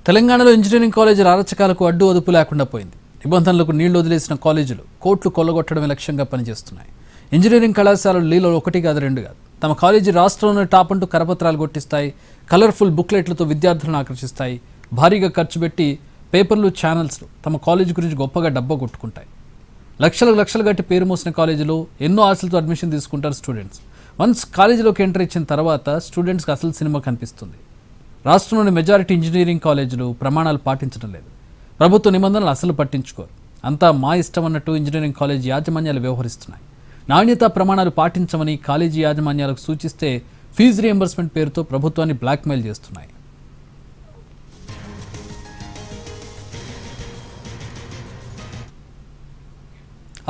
తెలంగాణలో ఇంజనీరింగ్ కాలేజీల అరచకాలకు అడ్డు అదుపు లేకుండా పోయింది. నిబంధనలకు నీళ్లు వదిలేసిన కాలేజీలు కోట్లు కొల్లగొట్టడమే లక్ష్యంగా పనిచేస్తున్నాయి. ఇంజనీరింగ్ కళాశాలలు లీలో ఒకటి కాదు రెండు కాదు. తమ కాలేజీ రాష్ట్రంలోనే టాప్ అంటూ కరపత్రాలు కొట్టిస్తాయి. కలర్ఫుల్ బుక్లెట్లతో విద్యార్థులను ఆకర్షిస్తాయి. భారీగా ఖర్చు పెట్టి పేపర్లు, ఛానల్స్లు తమ కాలేజీ గురించి గొప్పగా డబ్బా కొట్టుకుంటాయి. లక్షలు గట్టి పేరు మోసిన కాలేజీలో ఎన్నో ఆశలతో అడ్మిషన్ తీసుకుంటారు స్టూడెంట్స్. వన్స్ కాలేజీలోకి ఎంటర్ ఇచ్చిన తర్వాత స్టూడెంట్స్కి అసలు సినిమా కనిపిస్తుంది. రాష్ట్రంలోని మెజారిటీ ఇంజనీరింగ్ కాలేజీలు ప్రమాణాలు పాటించడం లేదు. ప్రభుత్వ నిబంధనలు అసలు పట్టించుకోరు. అంతా మా ఇష్టం అన్నట్టు ఇంజనీరింగ్ కాలేజీ యాజమాన్యాలు వ్యవహరిస్తున్నాయి. నాణ్యతా ప్రమాణాలు పాటించమని కాలేజీ యాజమాన్యాలకు సూచిస్తే ఫీజు రియంబర్స్మెంట్ పేరుతో ప్రభుత్వాన్ని బ్లాక్మెయిల్ చేస్తున్నాయి.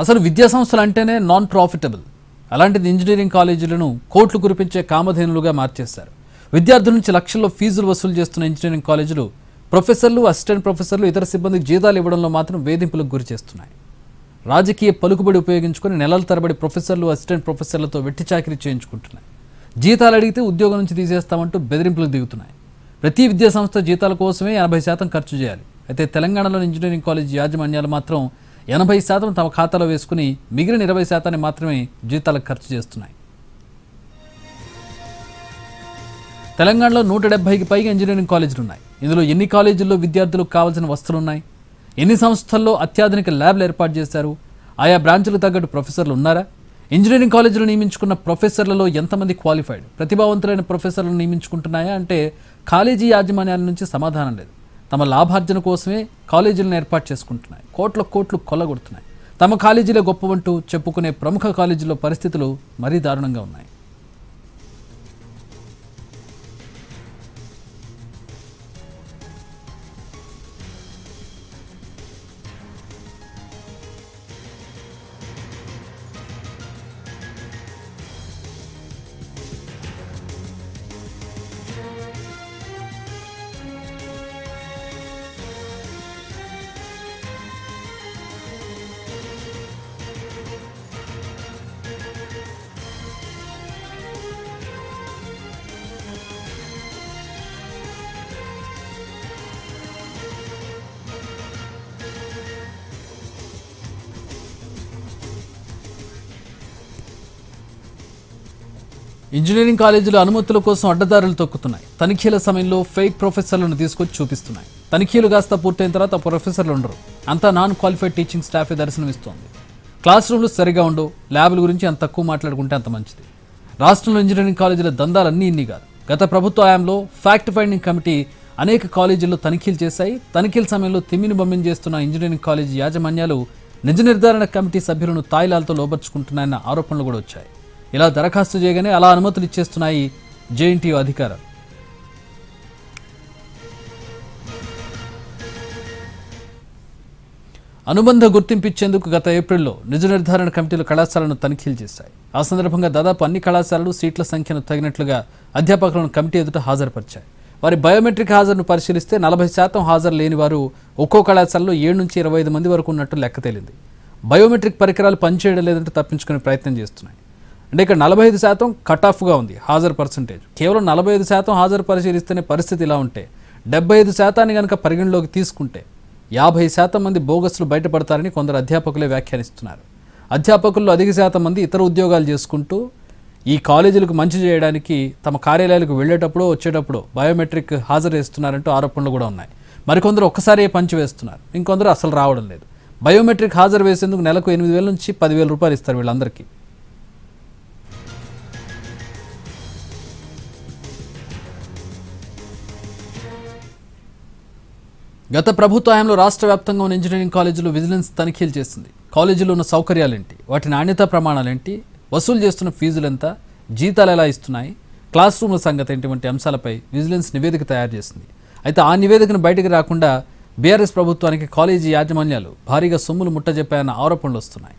అసలు విద్యా సంస్థలు అంటేనే నాన్ ప్రాఫిటబుల్. అలాంటిది ఇంజనీరింగ్ కాలేజీలను కోట్లు కురిపించే కామధేనులుగా మార్చేశారు. విద్యార్థుల నుంచి లక్షల్లో ఫీజులు వసూలు చేస్తున్న ఇంజనీరింగ్ కాలేజీలు ప్రొఫెసర్లు, అసిస్టెంట్ ప్రొఫెసర్లు, ఇతర సిబ్బందికి జీతాలు ఇవ్వడంలో మాత్రం వేధింపులకు గురి చేస్తున్నాయి. రాజకీయ పలుకుబడి ఉపయోగించుకొని నెలల తరబడి ప్రొఫెసర్లు, అసిస్టెంట్ ప్రొఫెసర్లతో వెట్టి చాకిరీ చేయించుకుంటున్నాయి. జీతాలు అడిగితే ఉద్యోగం నుంచి తీసేస్తామంటూ బెదిరింపులకు దిగుతున్నాయి. ప్రతి విద్యా సంస్థ జీతాల కోసమే 80% ఖర్చు చేయాలి. అయితే తెలంగాణలోని ఇంజనీరింగ్ కాలేజీ యాజమాన్యాలు మాత్రం 80% తమ ఖాతాలో వేసుకుని మిగిలిన 20% మాత్రమే జీతాలకు ఖర్చు చేస్తున్నాయి. తెలంగాణలో 170కి పైగా ఇంజనీరింగ్ కాలేజీలు ఉన్నాయి. ఇందులో ఎన్ని కాలేజీల్లో విద్యార్థులకు కావాల్సిన వస్తువులు ఉన్నాయి? ఎన్ని సంస్థల్లో అత్యాధునిక ల్యాబ్లు ఏర్పాటు చేశారు? ఆయా బ్రాంచులకు తగ్గట్టు ప్రొఫెసర్లు ఉన్నారా? ఇంజనీరింగ్ కాలేజీలు నియమించుకున్న ప్రొఫెసర్లలో ఎంతమంది క్వాలిఫైడ్, ప్రతిభావంతులైన ప్రొఫెసర్లను నియమించుకుంటున్నాయా అంటే కాలేజీ యాజమాన్యాల నుంచి సమాధానం లేదు. తమ లాభార్జన కోసమే కాలేజీలను ఏర్పాటు చేసుకుంటున్నాయి. కోట్లు కొల్లగొడుతున్నాయి. తమ కాలేజీలే గొప్పవంటూ చెప్పుకునే ప్రముఖ కాలేజీల్లో పరిస్థితులు మరీ దారుణంగా ఉన్నాయి. ఇంజనీరింగ్ కాలేజీలు అనుమతుల కోసం అడ్డదారులు తొక్కుతున్నాయి. తనిఖీల సమయంలో ఫేక్ ప్రొఫెసర్లను తీసుకొచ్చి చూపిస్తున్నాయి. తనిఖీలు కాస్త పూర్తయిన తర్వాత ప్రొఫెసర్లు ఉండరు. అంతా నాన్ క్వాలిఫైడ్ టీచింగ్ స్టాఫే దర్శనమిస్తోంది. క్లాస్ రూమ్లు సరిగా ఉండవు. ల్యాబ్ల గురించి అంత తక్కువ మాట్లాడుకుంటే అంత మంచిది. రాష్ట్రంలో ఇంజనీరింగ్ కాలేజీల దందాలన్నీ ఇన్ని కాదు. గత ప్రభుత్వ హయాంలో ఫ్యాక్ట్ ఫైండింగ్ కమిటీ అనేక కాలేజీల్లో తనిఖీలు చేశాయి. తనిఖీల సమయంలో తిమ్మిని బమ్మిని చేస్తున్న ఇంజనీరింగ్ కాలేజీ యాజమాన్యాలు నిజ నిర్ధారణ కమిటీ సభ్యులను తాయిలాలతో లోబర్చుకుంటున్నాయన్న ఆరోపణలు కూడా వచ్చాయి. ఇలా దరఖాస్తు చేయగానే అలా అనుమతులు ఇచ్చేస్తున్నాయి జేఎన్టీయూ అధికారులు. అనుబంధ గుర్తింపు ఇచ్చేందుకు గత ఏప్రిల్లో నిజ నిర్ధారణ కమిటీలు కళాశాలను తనిఖీలు చేశాయి. ఆ సందర్భంగా దాదాపు అన్ని కళాశాలలు సీట్ల సంఖ్యను తగినట్లుగా అధ్యాపకులను కమిటీ ఎదుట హాజరుపరిచాయి. వారి బయోమెట్రిక్ హాజరును పరిశీలిస్తే 40% హాజరు లేని వారు ఒక్కో కళాశాలలో 7 నుంచి 25 మంది వరకు ఉన్నట్టు లెక్క తేలింది. బయోమెట్రిక్ పరికరాలు పనిచేయడం లేదంటే తప్పించుకునే ప్రయత్నం చేస్తున్నాయి. అంటే ఇక్కడ 45% కట్ ఆఫ్గా ఉంది హాజరు పర్సంటేజ్. కేవలం 45% హాజరు పరిశీలిస్తేనే పరిస్థితి ఇలా ఉంటే 75% కనుక పరిగణలోకి తీసుకుంటే 50% మంది బోగస్లు బయటపడతారని కొందరు అధ్యాపకులే వ్యాఖ్యానిస్తున్నారు. అధ్యాపకుల్లో అధిక శాతం మంది ఇతర ఉద్యోగాలు చేసుకుంటూ ఈ కాలేజీలకు మంచి చేయడానికి తమ కార్యాలయాలకు వెళ్ళేటప్పుడు వచ్చేటప్పుడు బయోమెట్రిక్ హాజరు వేస్తున్నారంటూ ఆరోపణలు కూడా ఉన్నాయి. మరికొందరు ఒక్కసారి పంచి వేస్తున్నారు. ఇంకొందరు అసలు రావడం లేదు. బయోమెట్రిక్ హాజరు వేసేందుకు నెలకు 8,000 నుంచి 10,000 రూపాయలు ఇస్తారు వీళ్ళందరికీ. గత ప్రభుత్వ హయాంలో రాష్ట్ర వ్యాప్తంగా ఉన్న ఇంజనీరింగ్ కాలేజీలు విజిలెన్స్ తనిఖీలు చేసింది. కాలేజీలో ఉన్న సౌకర్యాలేంటి, వాటి నాణ్యతా ప్రమాణాలేంటి, వసూలు చేస్తున్న ఫీజులు ఎంత, జీతాలు ఎలా ఇస్తున్నాయి, క్లాస్ రూమ్ల సంగతి ఏంటి వంటి అంశాలపై విజిలెన్స్ నివేదిక తయారు చేసింది. అయితే ఆ నివేదికను బయటకు రాకుండా బీఆర్ఎస్ ప్రభుత్వానికి కాలేజీ యాజమాన్యాలు భారీగా సొమ్ములు ముట్టజెప్పాయన్న ఆరోపణలు వస్తున్నాయి.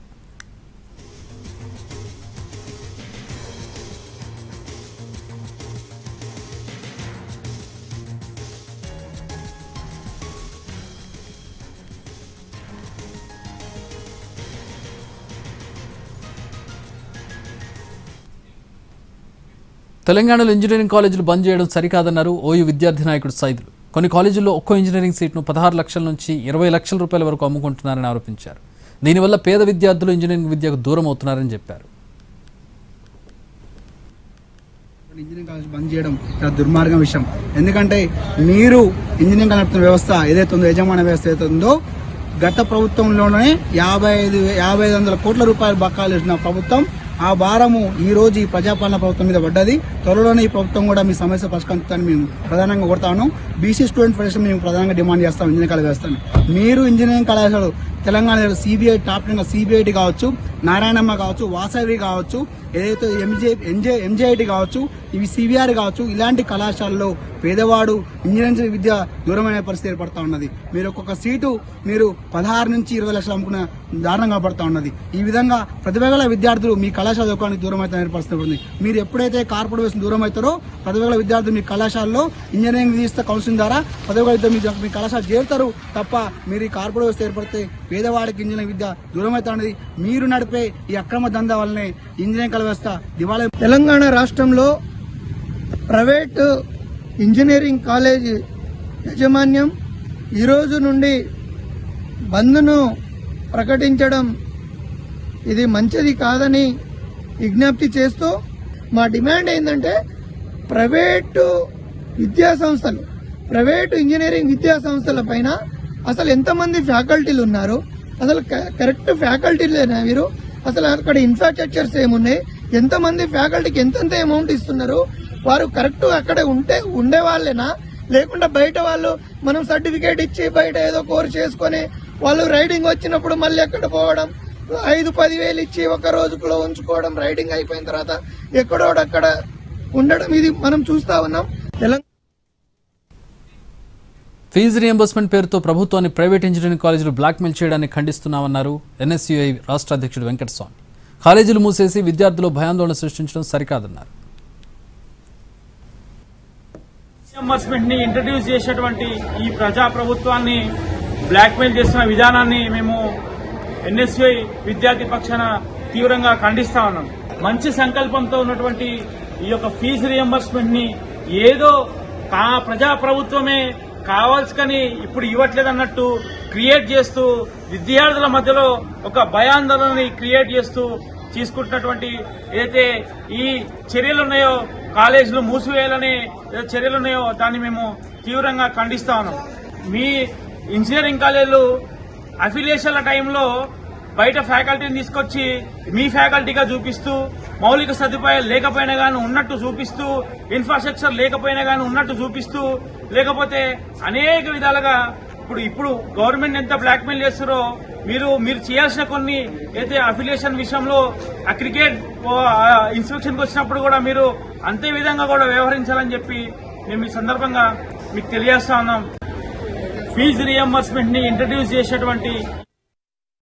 తెలంగాణలో ఇంజనీరింగ్ కాలేజీలు బంద్ చేయడం సరికాదన్నారు ఓయూ విద్యార్థి నాయకుడు సైదులు. కొన్ని కాలేజీల్లో ఒక్కో ఇంజనీరింగ్ సీట్ను 16 లక్షల నుంచి 20 లక్షల రూపాయల వరకు అమ్ముకుంటున్నారని ఆరోపించారు. దీనివల్ల పేద విద్యార్థులు ఇంజనీరింగ్ విద్యకు దూరం అవుతున్నారని చెప్పారు. ఇంజనీరింగ్ కాలేజ్ బంద్ చేయడం చాలా దుర్మార్గం విషయం. ఎందుకంటే మీరు ఇంజనీరింగ్ నడుపుతున్న వ్యవస్థ ఏదైతే ఉందో, యజమాన వ్యవస్థ ఏదైతే ఉందో, గత ప్రభుత్వంలోనే 5500 కోట్ల రూపాయలు బకాయిలు ఇచ్చిన ప్రభుత్వం, ఆ భారము ఈ రోజు ఈ ప్రజాపాలన ప్రభుత్వం మీద పడ్డది. త్వరలోనే ఈ ప్రభుత్వం కూడా మీ సమస్య పరిష్కరించాలని మేము ప్రధానంగా కోరుతాను. బీసీ స్టూడెంట్ ఫెడరేషన్ మేము ప్రధానంగా డిమాండ్ చేస్తాం ఇంజనీరింగ్ కళాశాల వ్యవస్థను. మీరు ఇంజనీరింగ్ కళాశాలలు తెలంగాణ సిబిఐ టాప్ 10 సిబిఐటి కావచ్చు, నారాయణమ్మ కావచ్చు, వాసవి కావచ్చు, ఏదైతే ఎంజేఐటి కావచ్చు, ఇవి సివిఆర్ కావచ్చు, ఇలాంటి కళాశాలలో పేదవాడు ఇంజనీరింగ్ విద్య దూరమైన పరిస్థితి ఏర్పడతా ఉన్నది. మీరు ఒక్కొక్క సీటు మీరు 16 నుంచి 20 లక్షలు అమ్ముకున్న దారుణంగా పడతా ఉన్నది. ఈ విధంగా ప్రతిభగల విద్యార్థులు మీ కళాశాల చదువుకోవడానికి దూరం అయితే పరిస్థితి ఉంది. మీరు ఎప్పుడైతే కార్పొరేట్ వ్యవస్థ దూరం అవుతారో ప్రతిభగల విద్యార్థులు మీ కళాశాలలో ఇంజనీరింగ్ విధిస్తే కౌన్సిలింగ్ ద్వారా ప్రతిభగల విద్యార్థులు మీ కళాశాల చేరుతారు తప్ప మీరు ఈ కార్పొరేట్ వ్యవస్థ ఏర్పడితే పేదవాడికి ఇంజనీరింగ్ విద్య దూరం అవుతా ఉన్నది. మీరు నడిపే ఈ అక్రమ దందా వల్లనే ఇంజనీరింగ్ కళా వ్యవస్థ దివాళా. తెలంగాణ రాష్ట్రంలో ప్రైవేట్ ఇంజనీరింగ్ కాలేజీ యాజమాన్యం ఈరోజు నుండి బంద్ను ప్రకటించడం ఇది మంచిది కాదని విజ్ఞప్తి చేస్తూ మా డిమాండ్ ఏంటంటే ప్రైవేటు ఇంజనీరింగ్ విద్యా సంస్థల పైన అసలు ఎంతమంది ఫ్యాకల్టీలు ఉన్నారు, అసలు కరెక్ట్ ఫ్యాకల్టీలేనా వీరు, అసలు అక్కడ ఇన్ఫ్రాస్ట్రక్చర్స్ ఏమున్నాయి, ఎంతమంది ఫ్యాకల్టీకి ఎంతెంత అమౌంట్ ఇస్తున్నారు, వారు కరెక్ట్ అక్కడ ఉండే వాళ్ళేనా, లేకుండా బయట వాళ్ళు మనం సర్టిఫికేట్ ఇచ్చి బయట ఏదో కోర్స్ చేసుకుని వాళ్ళు రైడింగ్ వచ్చినప్పుడు మళ్ళీ ఎక్కడ పోవడం, 5-10 వేలు ఇచ్చి ఒక రోజులో ఉంచుకోవడం, రైడింగ్ అయిపోయిన తర్వాత ఎక్కడోడక్కడ ఉండడం, ఇది మనం చూస్తా ఉన్నాం. ఫీజు రియంబర్స్మెంట్ పేరుతో ప్రభుత్వాన్ని ప్రైవేట్ ఇంజనీరింగ్ కాలేజీలు బ్లాక్మెయిల్ చేయడాన్ని ఖండిస్తున్నామన్నారు ఎన్ఎస్యుఐ రాష్ట్ర అధ్యక్షుడు వెంకటస్వామి. కాలేజీలు మూసేసి విద్యార్థులు భయాందోళన సృష్టించడం సరికాదన్నారు. రియంబర్స్మెంట్ ని ఇంట్రడ్యూస్ చేసేటువంటి ఈ ప్రజా ప్రభుత్వాన్ని బ్లాక్మెయిల్ చేస్తున్న విధానాన్ని మేము ఎన్ఎస్యుఐ విద్యార్థి పక్షాన తీవ్రంగా ఖండిస్తా ఉన్నాం. మంచి సంకల్పంతో ఉన్నటువంటి ఈ యొక్క ఫీజు రియంబర్స్మెంట్ ని ఏదో ప్రజా ప్రభుత్వమే కావాల్సుకని ఇప్పుడు ఇవ్వట్లేదు అన్నట్టు క్రియేట్ చేస్తూ విద్యార్థుల మధ్యలో ఒక భయాందోళనని క్రియేట్ చేస్తూ తీసుకుంటున్నటువంటి ఏదైతే ఈ చర్యలు ఉన్నాయో, కాలేజీలు మూసివేయాలనే చర్యలు ఉన్నాయో దాన్ని మేము తీవ్రంగా ఖండిస్తా ఉన్నాం. మీ ఇంజనీరింగ్ కాలేజీలు అఫిలియేషన్ల టైంలో బయట ఫ్యాకల్టీని తీసుకొచ్చి మీ ఫ్యాకల్టీగా చూపిస్తూ, మౌలిక సదుపాయాలు లేకపోయినా కానీ ఉన్నట్టు చూపిస్తూ, ఇన్ఫ్రాస్ట్రక్చర్ లేకపోయినా కానీ ఉన్నట్టు చూపిస్తూ, లేకపోతే అనేక విధాలుగా ఇప్పుడు గవర్నమెంట్ ఎంత బ్లాక్మెయిల్ చేస్తారో మీరు చేయాల్సిన కొన్ని అయితే అఫిలియేషన్ విషయంలో ఆ క్రికెట్ ఇన్స్పెక్షన్కి వచ్చినప్పుడు కూడా మీరు అంతే విధంగా కూడా వ్యవహరించాలని చెప్పి మేము ఈ సందర్భంగా మీకు తెలియజేస్తా ఉన్నాం. ఫీజు రియంబర్స్మెంట్ ని ఇంట్రడ్యూస్ చేసేటువంటి